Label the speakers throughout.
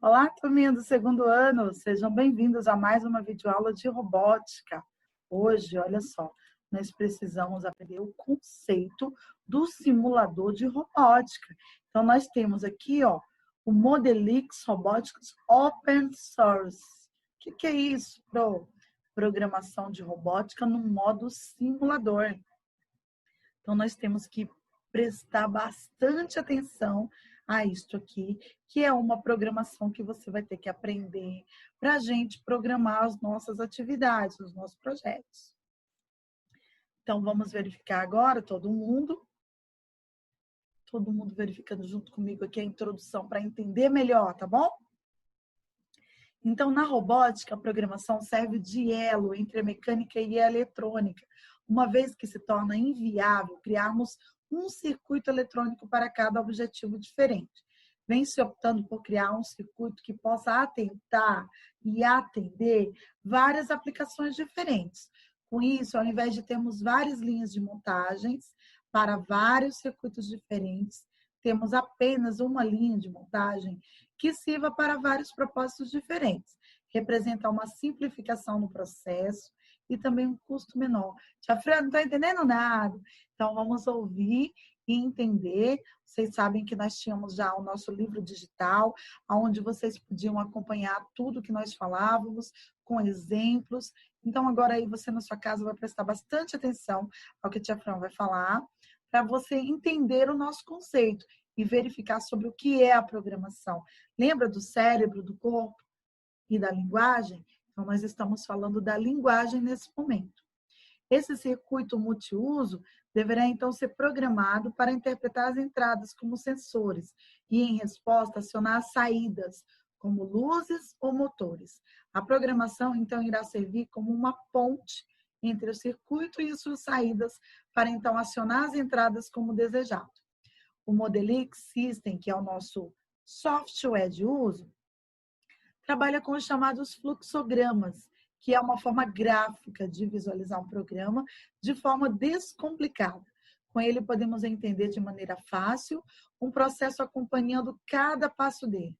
Speaker 1: Olá, turminha do segundo ano, sejam bem-vindos a mais uma videoaula de robótica. Hoje, olha só, nós precisamos aprender o conceito do simulador de robótica. Então, nós temos aqui, ó, o Modelix Robotics Open Source. O que é isso, Pro? Programação de robótica no modo simulador. Então, nós temos que prestar bastante atenção a isto aqui, que é uma programação que você vai ter que aprender para a gente programar as nossas atividades, os nossos projetos. Então, vamos verificar agora, todo mundo verificando junto comigo aqui a introdução para entender melhor, tá bom? Então, na robótica, a programação serve de elo entre a mecânica e a eletrônica, uma vez que se torna inviável criarmos um circuito eletrônico para cada objetivo diferente. Vem-se optando por criar um circuito que possa atentar e atender várias aplicações diferentes. Com isso, ao invés de termos várias linhas de montagens para vários circuitos diferentes, temos apenas uma linha de montagem que sirva para vários propósitos diferentes. Representa uma simplificação no processo e também um custo menor. Tia Fran, não estou entendendo nada. Então, vamos ouvir e entender. Vocês sabem que nós tínhamos já o nosso livro digital, onde vocês podiam acompanhar tudo que nós falávamos, com exemplos. Então, agora aí você na sua casa vai prestar bastante atenção ao que a Tia Fran vai falar, para você entender o nosso conceito e verificar sobre o que é a programação. Lembra do cérebro, do corpo e da linguagem? Então, nós estamos falando da linguagem nesse momento. Esse circuito multiuso deverá, então, ser programado para interpretar as entradas como sensores e, em resposta, acionar as saídas, como luzes ou motores. A programação, então, irá servir como uma ponte entre o circuito e suas saídas para, então, acionar as entradas como desejado. O Modelix System, que é o nosso software de uso, trabalha com os chamados fluxogramas, que é uma forma gráfica de visualizar um programa de forma descomplicada. Com ele, podemos entender de maneira fácil um processo acompanhando cada passo dele.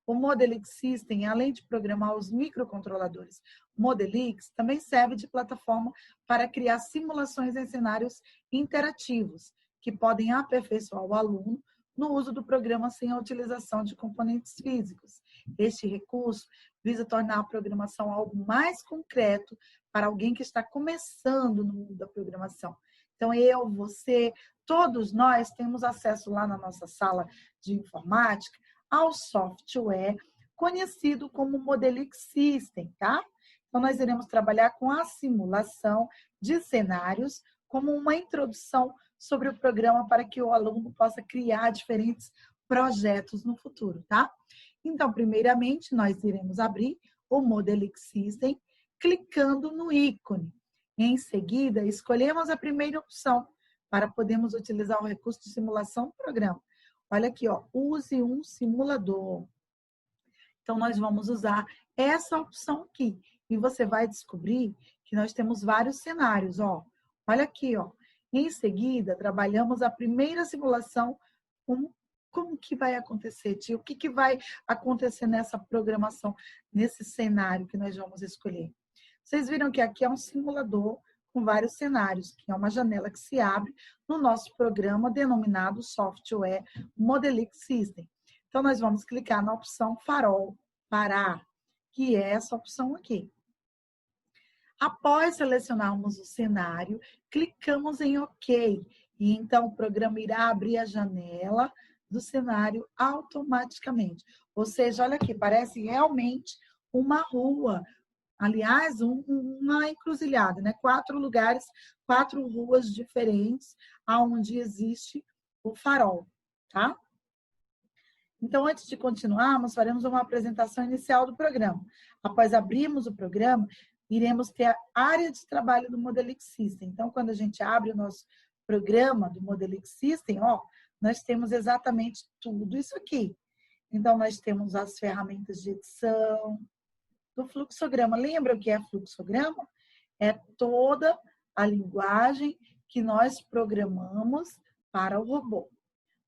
Speaker 1: O Modelix System, além de programar os microcontroladores Modelix, também serve de plataforma para criar simulações em cenários interativos, que podem aperfeiçoar o aluno no uso do programa sem a utilização de componentes físicos. Este recurso visa tornar a programação algo mais concreto para alguém que está começando no mundo da programação. Então, eu, você, todos nós temos acesso lá na nossa sala de informática ao software conhecido como Modelix System, tá? Então, nós iremos trabalhar com a simulação de cenários como uma introdução sobre o programa para que o aluno possa criar diferentes projetos no futuro, tá? Então, primeiramente, nós iremos abrir o Modelix System clicando no ícone. Em seguida, escolhemos a primeira opção para podermos utilizar o recurso de simulação do programa. Olha aqui, ó, use um simulador. Então, nós vamos usar essa opção aqui. E você vai descobrir que nós temos vários cenários, ó. Olha aqui, ó. Em seguida, trabalhamos a primeira simulação. Como que vai acontecer, tio? O que vai acontecer nessa programação, nesse cenário que nós vamos escolher? Vocês viram que aqui é um simulador com vários cenários, que é uma janela que se abre no nosso programa denominado Software Modelix System. Então, nós vamos clicar na opção Farol, Parar, que é essa opção aqui. Após selecionarmos o cenário, clicamos em OK. E então o programa irá abrir a janela do cenário automaticamente. Ou seja, olha aqui, parece realmente uma rua. Aliás, uma encruzilhada, né? 4 lugares, 4 ruas diferentes, onde existe o farol, tá? Então, antes de continuarmos, faremos uma apresentação inicial do programa. Após abrirmos o programa, iremos ter a área de trabalho do Modelix System. Então, quando a gente abre o nosso programa do Modelix System, ó, nós temos exatamente tudo isso aqui. Então, nós temos as ferramentas de edição do fluxograma. Lembra o que é fluxograma? É toda a linguagem que nós programamos para o robô.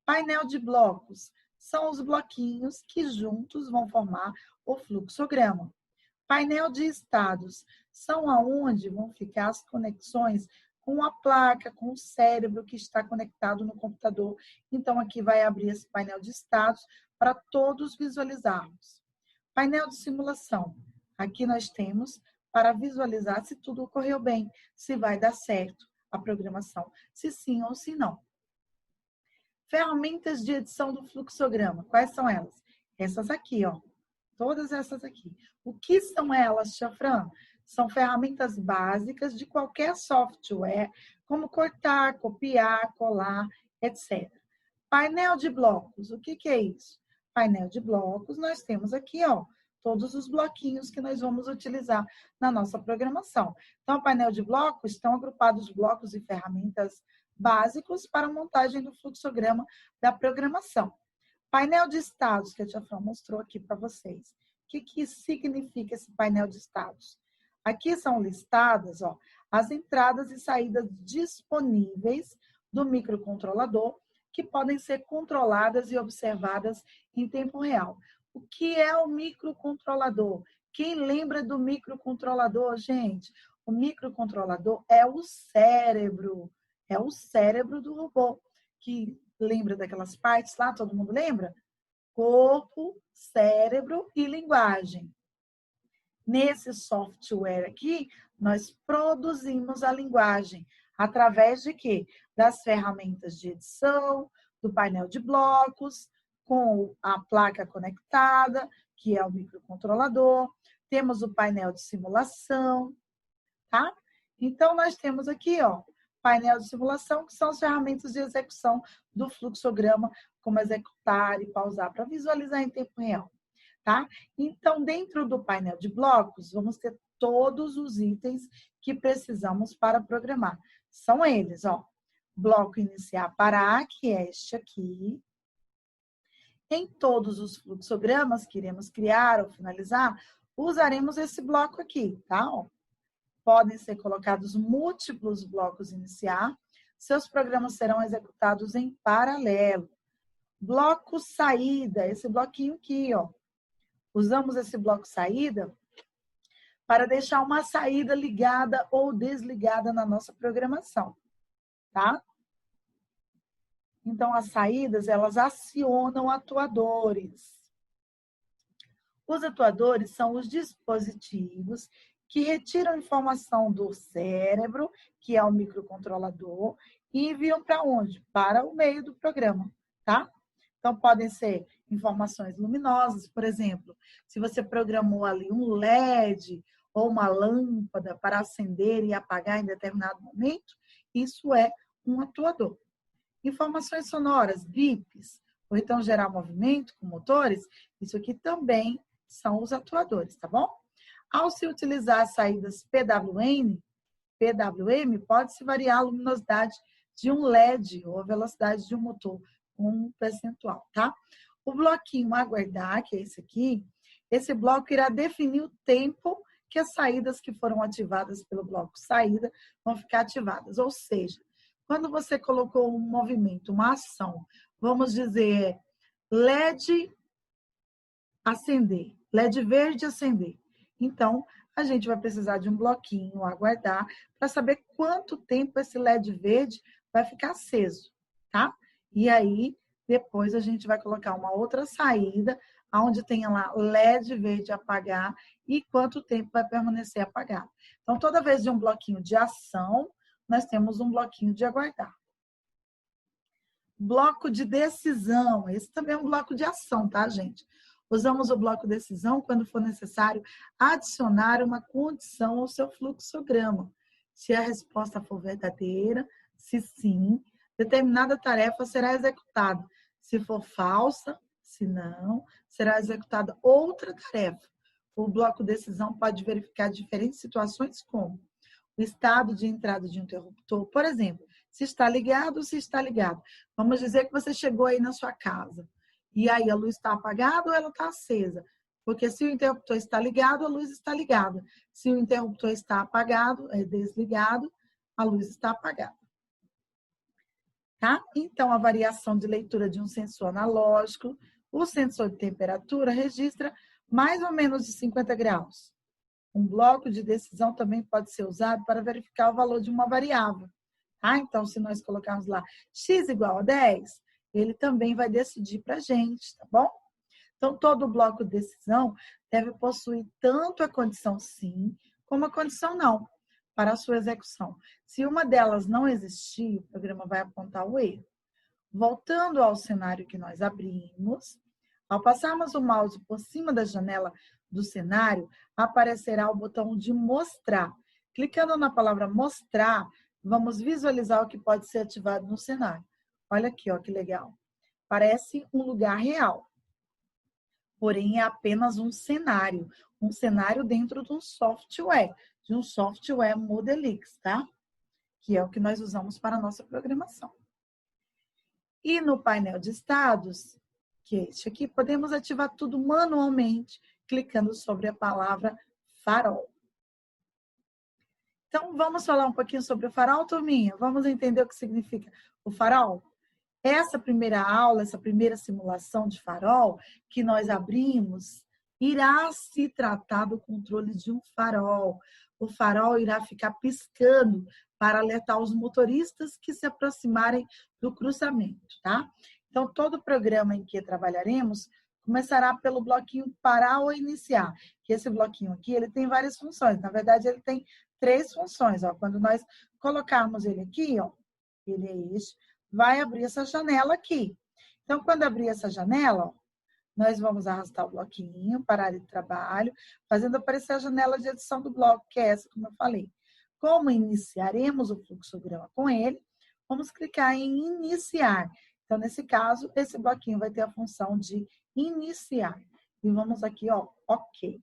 Speaker 1: Painel de blocos são os bloquinhos que juntos vão formar o fluxograma. Painel de estados são aonde vão ficar as conexões com a placa, com o cérebro que está conectado no computador. Então, aqui vai abrir esse painel de estados para todos visualizarmos. Painel de simulação. Aqui nós temos para visualizar se tudo ocorreu bem, se vai dar certo a programação, se sim ou se não. Ferramentas de edição do fluxograma. Quais são elas? Essas aqui, ó. Todas essas aqui. O que são elas, Tia Fran? São ferramentas básicas de qualquer software, como cortar, copiar, colar, etc. Painel de blocos. O que é isso? Painel de blocos, nós temos aqui, ó, todos os bloquinhos que nós vamos utilizar na nossa programação. Então, o painel de blocos estão agrupados blocos e ferramentas básicos para a montagem do fluxograma da programação. Painel de estados, que a Tia Fran mostrou aqui para vocês. O que significa esse painel de estados? Aqui são listadas, ó, as entradas e saídas disponíveis do microcontrolador, que podem ser controladas e observadas em tempo real. O que é o microcontrolador? Quem lembra do microcontrolador, gente? O microcontrolador é o cérebro do robô, que lembra daquelas partes lá, todo mundo lembra? Corpo, cérebro e linguagem. Nesse software aqui, nós produzimos a linguagem através de quê? Das ferramentas de edição, do painel de blocos, com a placa conectada, que é o microcontrolador. Temos o painel de simulação, tá? Então, nós temos aqui, ó, painel de simulação, que são as ferramentas de execução do fluxograma, como executar e pausar, para visualizar em tempo real, tá? Então, dentro do painel de blocos, vamos ter todos os itens que precisamos para programar. São eles, ó. Bloco iniciar parar, que é este aqui. Em todos os fluxogramas que iremos criar ou finalizar, usaremos esse bloco aqui, tá? Ó. Podem ser colocados múltiplos blocos iniciar. Seus programas serão executados em paralelo. Bloco saída, esse bloquinho aqui, ó. Usamos esse bloco saída para deixar uma saída ligada ou desligada na nossa programação, tá? Então, as saídas, elas acionam atuadores. Os atuadores são os dispositivos que retiram informação do cérebro, que é o microcontrolador, e enviam para onde? Para o meio do programa, tá? Então, podem ser informações luminosas, por exemplo, se você programou ali um LED ou uma lâmpada para acender e apagar em determinado momento, isso é um atuador. Informações sonoras, bips, ou então gerar movimento com motores, isso aqui também são os atuadores, tá bom? Ao se utilizar as saídas PWM, pode-se variar a luminosidade de um LED ou a velocidade de um motor, um percentual, tá? O bloquinho aguardar, que é esse aqui, esse bloco irá definir o tempo que as saídas que foram ativadas pelo bloco saída vão ficar ativadas. Ou seja, quando você colocou um movimento, uma ação, vamos dizer LED acender, LED verde acender. Então, a gente vai precisar de um bloquinho, aguardar, para saber quanto tempo esse LED verde vai ficar aceso, tá? E aí, depois a gente vai colocar uma outra saída, onde tenha lá LED verde apagar e quanto tempo vai permanecer apagado. Então, toda vez de um bloquinho de ação, nós temos um bloquinho de aguardar. Bloco de decisão. Esse também é um bloco de ação, tá, gente? Usamos o bloco decisão quando for necessário adicionar uma condição ao seu fluxograma. Se a resposta for verdadeira, se sim, determinada tarefa será executada. Se for falsa, se não, será executada outra tarefa. O bloco decisão pode verificar diferentes situações como o estado de entrada de um interruptor, por exemplo, se está ligado ou se está ligado. Vamos dizer que você chegou aí na sua casa e aí a luz está apagada ou ela está acesa. Porque se o interruptor está ligado, a luz está ligada. Se o interruptor está apagado, desligado, a luz está apagada. Tá? Então, a variação de leitura de um sensor analógico, O sensor de temperatura registra mais ou menos de 50 graus. Um bloco de decisão também pode ser usado para verificar o valor de uma variável. Tá? Então, se nós colocarmos lá x igual a 10, ele também vai decidir para a gente, tá bom? Então, todo bloco de decisão deve possuir tanto a condição sim, como a condição não, para a sua execução. Se uma delas não existir, o programa vai apontar o erro. Voltando ao cenário que nós abrimos, ao passarmos o mouse por cima da janela do cenário, aparecerá o botão de mostrar. Clicando na palavra mostrar, vamos visualizar o que pode ser ativado no cenário. Olha aqui, ó, que legal. Parece um lugar real. Porém, é apenas um cenário dentro de um software Modelix, tá? Que é o que nós usamos para a nossa programação. E no painel de estados, que é este aqui, podemos ativar tudo manualmente, clicando sobre a palavra farol. Então, vamos falar um pouquinho sobre o farol, turminha? Vamos entender o que significa o farol? Essa primeira aula, essa primeira simulação de farol que nós abrimos, irá se tratar do controle de um farol. O farol irá ficar piscando para alertar os motoristas que se aproximarem do cruzamento, tá? Então, todo o programa em que trabalharemos começará pelo bloquinho parar ou iniciar, que esse bloquinho aqui, ele tem várias funções. Na verdade, ele tem 3 funções, ó. Quando nós colocarmos ele aqui, ó, ele é este, vai abrir essa janela aqui. Então, quando abrir essa janela, ó, nós vamos arrastar o bloquinho para a área de trabalho, fazendo aparecer a janela de edição do bloco, que é essa, como eu falei. Como iniciaremos o fluxograma com ele, vamos clicar em iniciar. Então, nesse caso, esse bloquinho vai ter a função de iniciar. E vamos aqui, ó, OK.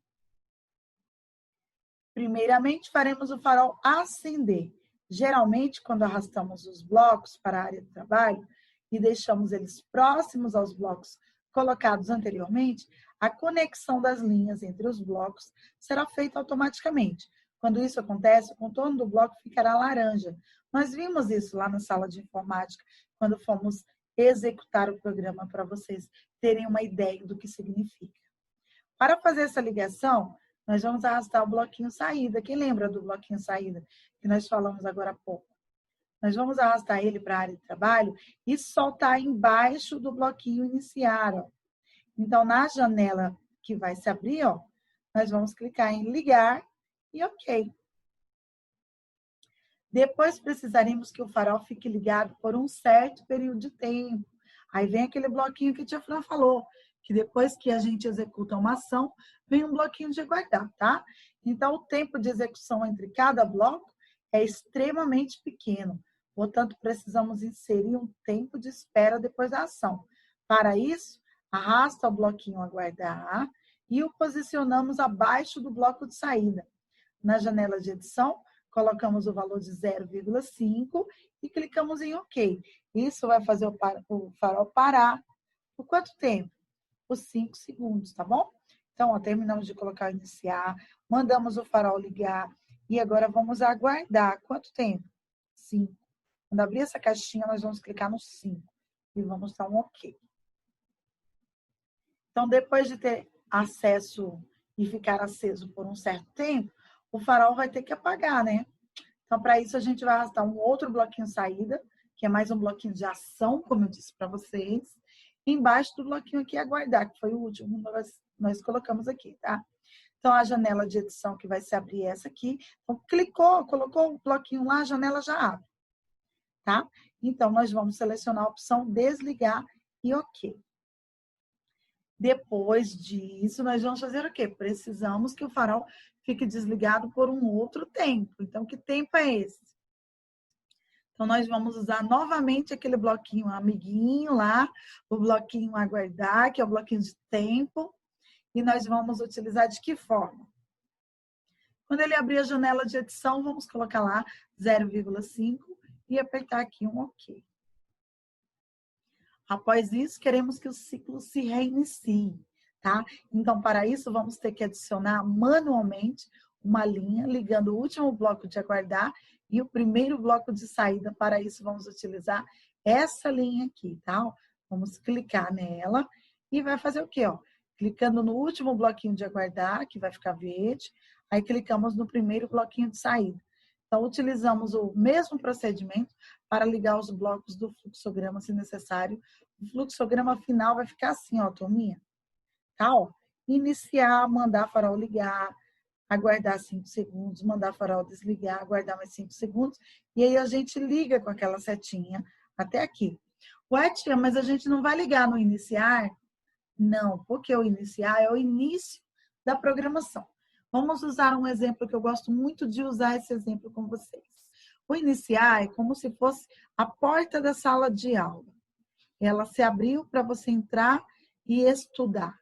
Speaker 1: Primeiramente, faremos o farol acender. Geralmente, quando arrastamos os blocos para a área de trabalho e deixamos eles próximos aos blocos colocados anteriormente, a conexão das linhas entre os blocos será feita automaticamente. Quando isso acontece, o contorno do bloco ficará laranja. Nós vimos isso lá na sala de informática, quando fomos executar o programa, para vocês terem uma ideia do que significa. Para fazer essa ligação, nós vamos arrastar o bloquinho saída. Quem lembra do bloquinho saída que nós falamos agora há pouco? Nós vamos arrastar ele para a área de trabalho e soltar embaixo do bloquinho iniciar, ó. Então, na janela que vai se abrir, ó, nós vamos clicar em ligar e OK. Depois precisaremos que o farol fique ligado por um certo período de tempo. Aí vem aquele bloquinho que a tia Fran falou, que depois que a gente executa uma ação, vem um bloquinho de aguardar, tá? Então, o tempo de execução entre cada bloco é extremamente pequeno. Portanto, precisamos inserir um tempo de espera depois da ação. Para isso, arrasta o bloquinho aguardar e o posicionamos abaixo do bloco de saída. Na janela de edição, colocamos o valor de 0,5 e clicamos em OK. Isso vai fazer o farol parar. Por quanto tempo? Por 5 segundos, tá bom? Então, ó, terminamos de colocar o iniciar, mandamos o farol ligar e agora vamos aguardar. Quanto tempo? 5. Quando abrir essa caixinha, nós vamos clicar no 5 e vamos dar um OK. Então, depois de ter acesso e ficar aceso por um certo tempo, o farol vai ter que apagar, né? Então, para isso, a gente vai arrastar um outro bloquinho saída, que é mais um bloquinho de ação, como eu disse para vocês, embaixo do bloquinho aqui aguardar, que foi o último que nós colocamos aqui, tá? Então, a janela de edição que vai se abrir é essa aqui. Então, clicou, colocou o bloquinho lá, a janela já abre, tá? Então, nós vamos selecionar a opção desligar e OK. Depois disso, nós vamos fazer o quê? Precisamos que o farol fique desligado por um outro tempo. Então, que tempo é esse? Então, nós vamos usar novamente aquele bloquinho amiguinho lá, o bloquinho aguardar, que é o bloquinho de tempo. E nós vamos utilizar de que forma? Quando ele abrir a janela de edição, vamos colocar lá 0,5 e apertar aqui um OK. Após isso, queremos que o ciclo se reinicie, tá? Então, para isso, vamos ter que adicionar manualmente uma linha ligando o último bloco de aguardar e o primeiro bloco de saída. Para isso, vamos utilizar essa linha aqui, tá? Vamos clicar nela e vai fazer o quê? Ó? Clicando no último bloquinho de aguardar, que vai ficar verde, aí clicamos no primeiro bloquinho de saída. Então, utilizamos o mesmo procedimento para ligar os blocos do fluxograma, se necessário. O fluxograma final vai ficar assim, ó, turminha. Tá, ó. Iniciar, mandar farol ligar, aguardar 5 segundos, mandar farol desligar, aguardar mais 5 segundos, e aí a gente liga com aquela setinha até aqui. Ué, tia, mas a gente não vai ligar no iniciar? Não, porque o iniciar é o início da programação. Vamos usar um exemplo que eu gosto muito de usar esse exemplo com vocês. O iniciar é como se fosse a porta da sala de aula. Ela se abriu para você entrar e estudar.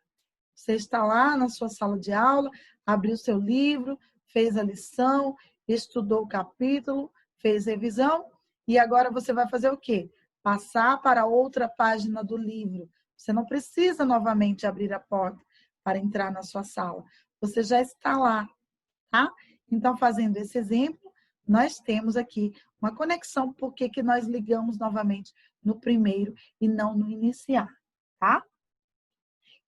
Speaker 1: Você está lá na sua sala de aula, abriu seu livro, fez a lição, estudou o capítulo, fez revisão e agora você vai fazer o quê? Passar para outra página do livro. Você não precisa novamente abrir a porta para entrar na sua sala. Você já está lá, tá? Então, fazendo esse exemplo, nós temos aqui uma conexão, por que nós ligamos novamente no primeiro e não no iniciar, tá?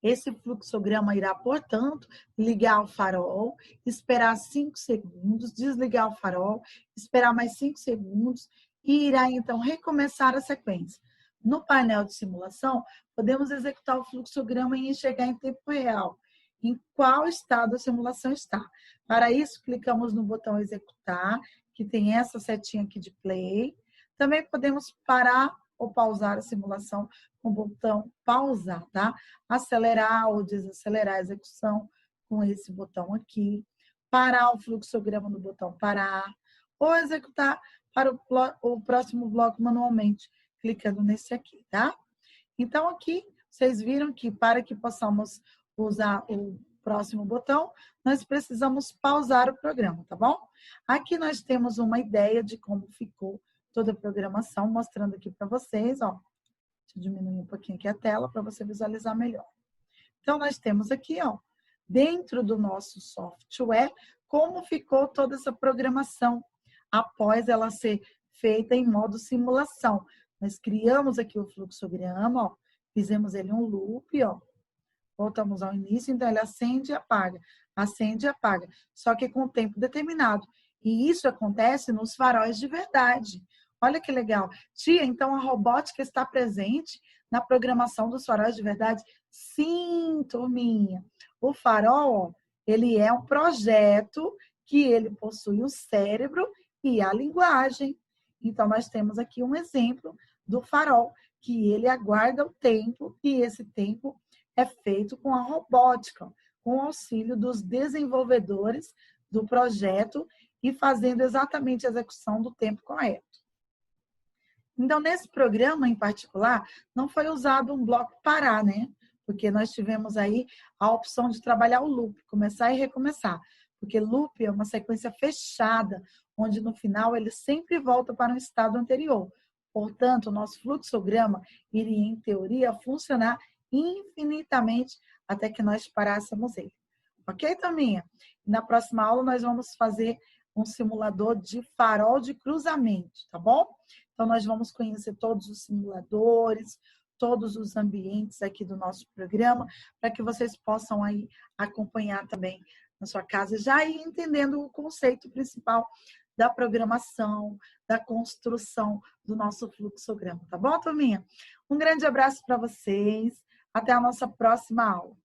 Speaker 1: Esse fluxograma irá, portanto, ligar o farol, esperar 5 segundos, desligar o farol, esperar mais 5 segundos e irá, então, recomeçar a sequência. No painel de simulação, podemos executar o fluxograma e enxergar em tempo real em qual estado a simulação está. Para isso, clicamos no botão executar, que tem essa setinha aqui de play. Também podemos parar ou pausar a simulação com o botão pausar, tá? Acelerar ou desacelerar a execução com esse botão aqui. Parar o fluxograma no botão parar. Ou executar para o próximo bloco manualmente, clicando nesse aqui, tá? Então, aqui, vocês viram que para que possamos usar o próximo botão, nós precisamos pausar o programa, tá bom? Aqui nós temos uma ideia de como ficou toda a programação, mostrando aqui para vocês, ó. Deixa eu diminuir um pouquinho aqui a tela para você visualizar melhor. Então, nós temos aqui, ó, dentro do nosso software, como ficou toda essa programação após ela ser feita em modo simulação. Nós criamos aqui o fluxograma, ó, fizemos ele um loop, ó. Voltamos ao início, então ele acende e apaga, só que com tempo determinado. E isso acontece nos faróis de verdade. Olha que legal. Tia, então a robótica está presente na programação dos faróis de verdade? Sim, turminha. O farol, ele é um projeto que ele possui o cérebro e a linguagem. Então, nós temos aqui um exemplo do farol, que ele aguarda o tempo e esse tempo é feito com a robótica, com o auxílio dos desenvolvedores do projeto e fazendo exatamente a execução do tempo correto. Então, nesse programa em particular, não foi usado um bloco parar, né? Porque nós tivemos aí a opção de trabalhar o loop, começar e recomeçar. Porque loop é uma sequência fechada, onde no final ele sempre volta para um estado anterior. Portanto, o nosso fluxograma iria, em teoria, funcionar infinitamente até que nós parássemos ele. Ok, Tominha? Na próxima aula nós vamos fazer um simulador de farol de cruzamento, tá bom? Então, nós vamos conhecer todos os simuladores, todos os ambientes aqui do nosso programa, para que vocês possam aí acompanhar também na sua casa, já ir entendendo o conceito principal da programação, da construção do nosso fluxograma, tá bom, turminha? Um grande abraço para vocês. Até a nossa próxima aula.